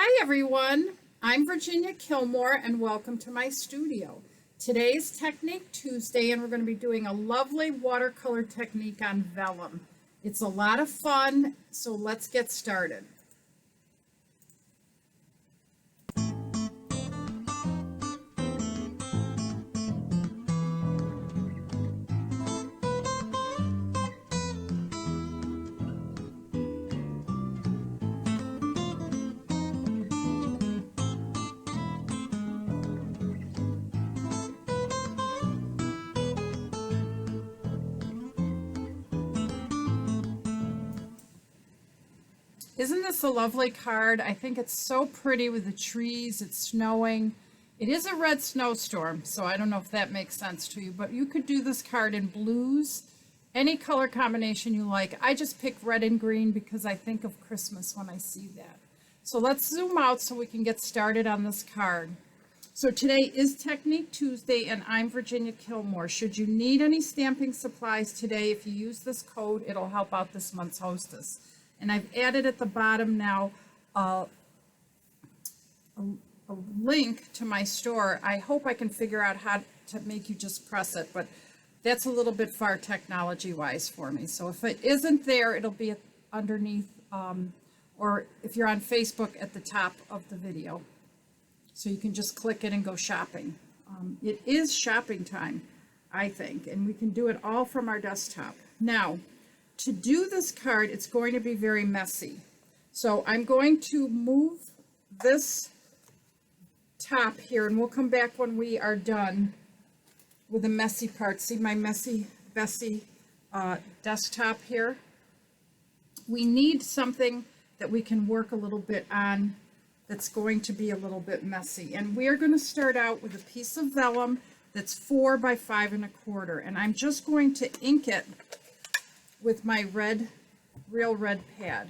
Hi everyone, I'm Virginia Kilmore and welcome to my studio. Today's Technique Tuesday and we're going to be doing a lovely watercolor technique on vellum. It's a lot of fun, so let's get started. Isn't this a lovely card? I think it's so pretty with the trees, it's snowing. It is a red snowstorm, so I don't know if that makes sense to you, but you could do this card in blues, any color combination you like. I just picked red and green because I think of Christmas when I see that. So let's zoom out so we can get started on this card. So today is Technique Tuesday and I'm Virginia Kilmore. Should you need any stamping supplies today, if you use this code, it'll help out this month's hostess. And I've added at the bottom now a link to my store. I hope I can figure out how to make you just press it, but that's a little bit far technology-wise for me. So if it isn't there, it'll be underneath, or if you're on Facebook, at the top of the video. So you can just click it and go shopping. It is shopping time, I think, and we can do it all from our desktop. Now, to do this card, it's going to be very messy. So I'm going to move this top here, and we'll come back when we are done with the messy part. See my messy desktop here? We need something that we can work a little bit on that's going to be a little bit messy. And we are going to start out with a piece of vellum that's 4 by 5 1/4. And I'm just going to ink it with my real red pad.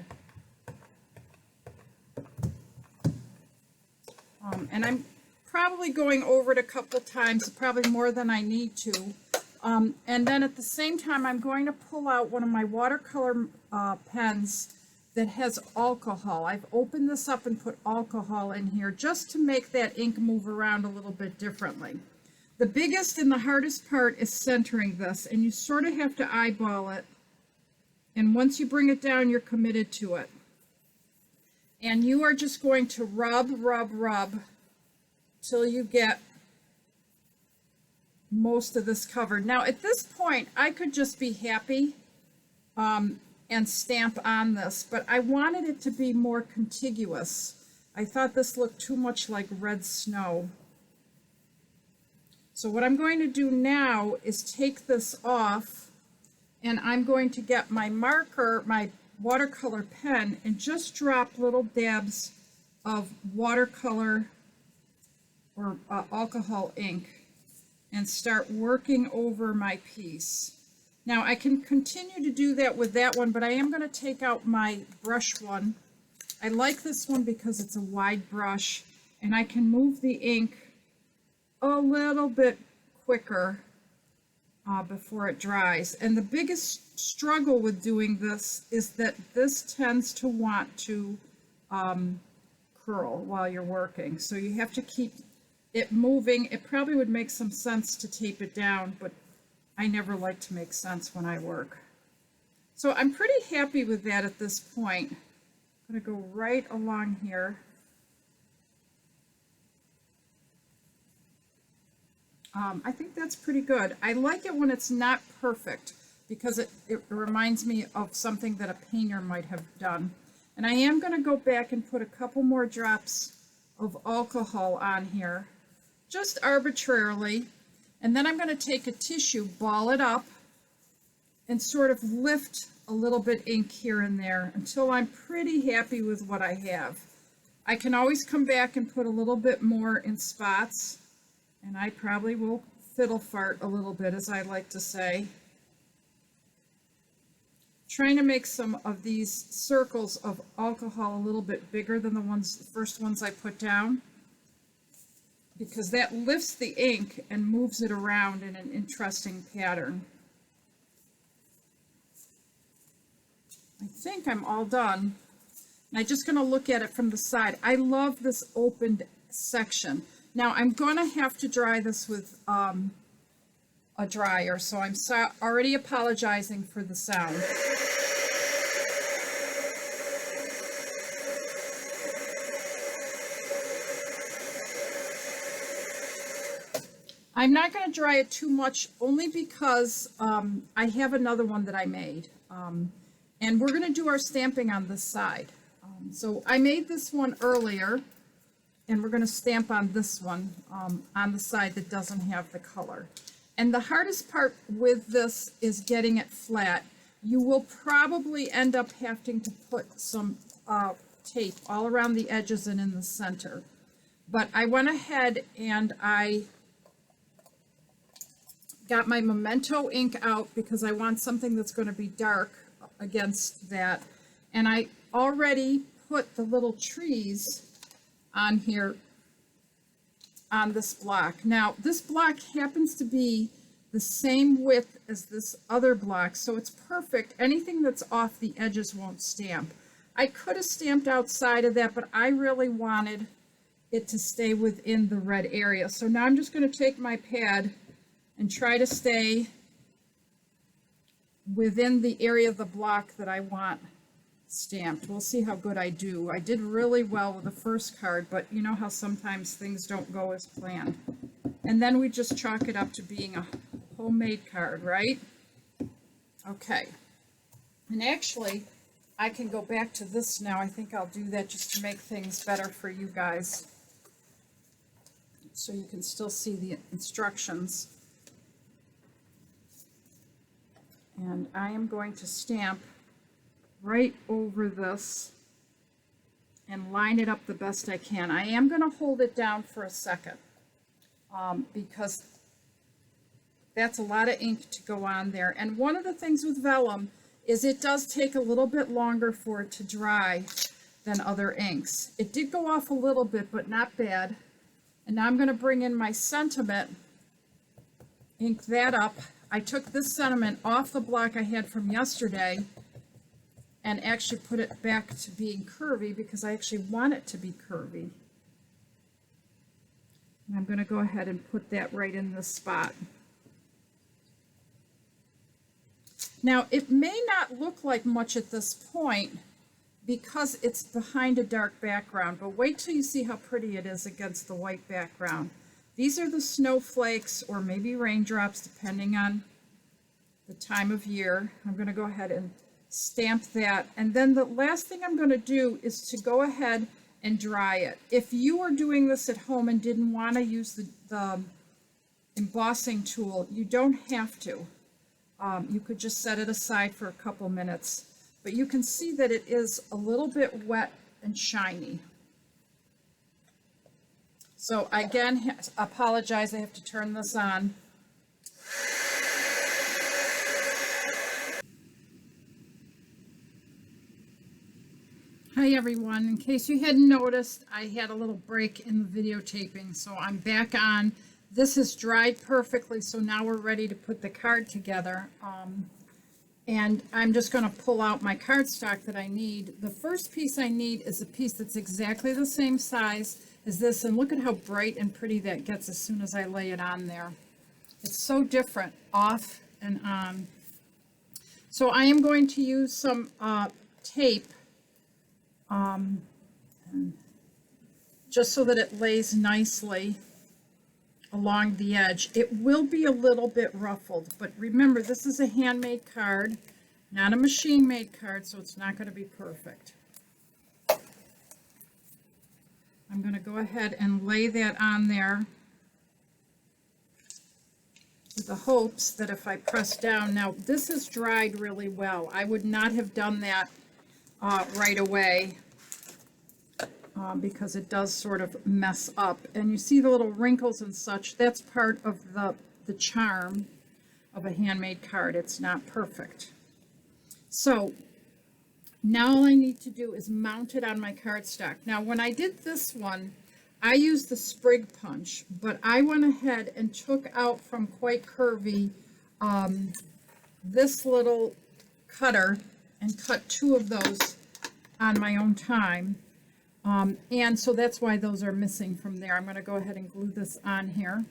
And I'm probably going over it a couple times, probably more than I need to. And then at the same time, I'm going to pull out one of my watercolor pens that has alcohol. I've opened this up and put alcohol in here just to make that ink move around a little bit differently. The biggest and the hardest part is centering this, and you sort of have to eyeball it. And once you bring it down, you're committed to it. And you are just going to rub till you get most of this covered. Now, at this point, I could just be happy and stamp on this, but I wanted it to be more contiguous. I thought this looked too much like red snow. So what I'm going to do now is take this off, and I'm going to get my marker, my watercolor pen, and just drop little dabs of watercolor or alcohol ink and start working over my piece. Now I can continue to do that with that one, but I am going to take out my brush one. I like this one because it's a wide brush and I can move the ink a little bit quicker before it dries. And the biggest struggle with doing this is that this tends to want to curl while you're working. So you have to keep it moving. It probably would make some sense to tape it down, but I never like to make sense when I work. So I'm pretty happy with that at this point. I'm going to go right along here. I think that's pretty good. I like it when it's not perfect because it reminds me of something that a painter might have done. And I am going to go back and put a couple more drops of alcohol on here, just arbitrarily. And then I'm going to take a tissue, ball it up, and sort of lift a little bit ink here and there until I'm pretty happy with what I have. I can always come back and put a little bit more in spots. And I probably will fiddle fart a little bit, as I like to say. Trying to make some of these circles of alcohol a little bit bigger than the first ones I put down, because that lifts the ink and moves it around in an interesting pattern. I think I'm all done. I'm just going to look at it from the side. I love this opened section. Now I'm going to have to dry this with a dryer, so I'm already apologizing for the sound. I'm not going to dry it too much, only because I have another one that I made. And we're going to do our stamping on this side. So I made this one earlier, and we're going to stamp on this one on the side that doesn't have the color. And the hardest part with this is getting it flat. You will probably end up having to put some tape all around the edges and in the center. But I went ahead and I got my Memento ink out because I want something that's going to be dark against that. And I already put the little trees on here on this block. Now, this block happens to be the same width as this other block, so it's perfect. Anything that's off the edges won't stamp. I could have stamped outside of that, but I really wanted it to stay within the red area. So now I'm just going to take my pad and try to stay within the area of the block that I want stamped. We'll see how good I do. I did really well with the first card, but you know how sometimes things don't go as planned. And then we just chalk it up to being a homemade card, right? Okay. And actually, I can go back to this now. I think I'll do that just to make things better for you guys, so you can still see the instructions. And I am going to stamp right over this and line it up the best I can. I am going to hold it down for a second because that's a lot of ink to go on there. And one of the things with vellum is it does take a little bit longer for it to dry than other inks. It did go off a little bit, but not bad. And now I'm going to bring in my sentiment, ink that up. I took this sentiment off the block I had from yesterday and actually put it back to being curvy because I actually want it to be curvy. And I'm going to go ahead and put that right in this spot. Now, it may not look like much at this point because it's behind a dark background, but wait till you see how pretty it is against the white background. These are the snowflakes or maybe raindrops, depending on the time of year. I'm going to go ahead and stamp that. And then the last thing I'm going to do is to go ahead and dry it. If you were doing this at home and didn't want to use the embossing tool, you don't have to. You could just set it aside for a couple minutes. But you can see that it is a little bit wet and shiny. So again, apologize, I have to turn this on. Hi everyone, in case you hadn't noticed, I had a little break in the videotaping, so I'm back on. This is dried perfectly, so now we're ready to put the card together. And I'm just going to pull out my cardstock that I need. The first piece I need is a piece that's exactly the same size as this, and look at how bright and pretty that gets as soon as I lay it on there. It's so different, off and on. So I am going to use some tape just so that it lays nicely along the edge. It will be a little bit ruffled, but remember, this is a handmade card, not a machine-made card, so it's not going to be perfect. I'm going to go ahead and lay that on there with the hopes that if I press down, now this is dried really well. I would not have done that right away because it does sort of mess up. And you see the little wrinkles and such. That's part of the charm of a handmade card. It's not perfect. So now all I need to do is mount it on my cardstock. Now when I did this one, I used the sprig punch, but I went ahead and took out from Quite Curvy this little cutter and cut 2 of those on my own time. And so that's why those are missing from there. I'm going to go ahead and glue this on here.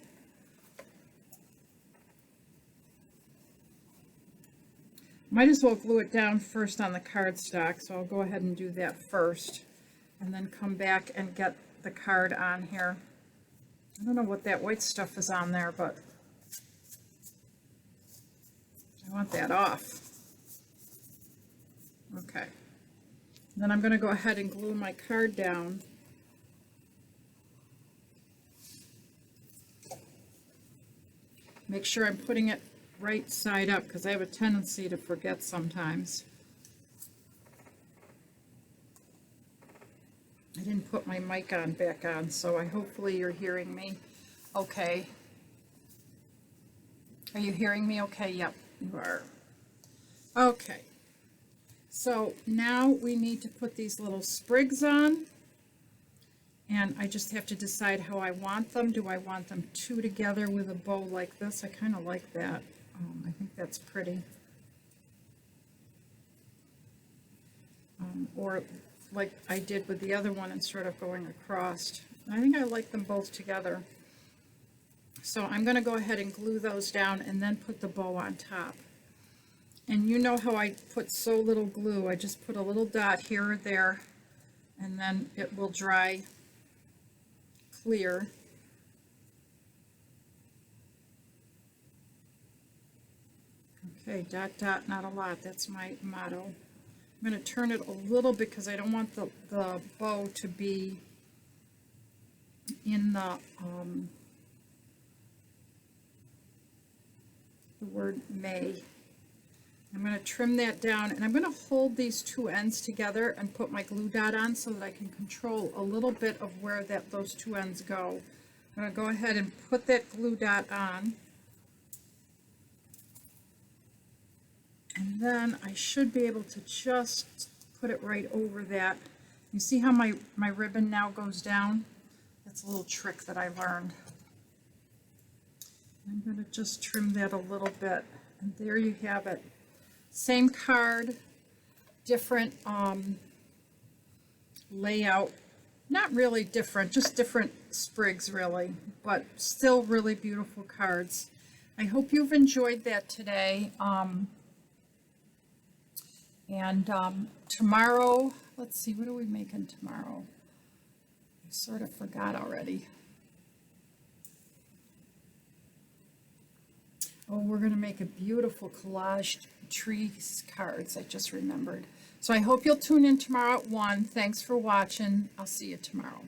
Might as well glue it down first on the cardstock, so I'll go ahead and do that first, and then come back and get the card on here. I don't know what that white stuff is on there, but I want that off. Okay. Then I'm going to go ahead and glue my card down. Make sure I'm putting it right side up, because I have a tendency to forget sometimes. I didn't put my mic back on, so hopefully you're hearing me okay. Are you hearing me okay? Yep, you are. Okay, so now we need to put these little sprigs on, and I just have to decide how I want them. Do I want them two together with a bow like this? I kind of like that. I think that's pretty. Or like I did with the other one and sort of going across. I think I like them both together. So I'm going to go ahead and glue those down and then put the bow on top. And you know how I put so little glue. I just put a little dot here or there, and then it will dry clear. Okay, dot, dot, not a lot. That's my motto. I'm going to turn it a little because I don't want the bow to be in the word may. I'm going to trim that down, and I'm going to hold these two ends together and put my glue dot on so that I can control a little bit of where those two ends go. I'm going to go ahead and put that glue dot on. And then I should be able to just put it right over that. You see how my ribbon now goes down? That's a little trick that I learned. I'm going to just trim that a little bit. And there you have it. Same card, different layout. Not really different, just different sprigs really, but still really beautiful cards. I hope you've enjoyed that today. Tomorrow, let's see, what are we making tomorrow? I sort of forgot already. Oh, we're going to make a beautiful collage trees cards, I just remembered. So I hope you'll tune in tomorrow at 1. Thanks for watching. I'll see you tomorrow.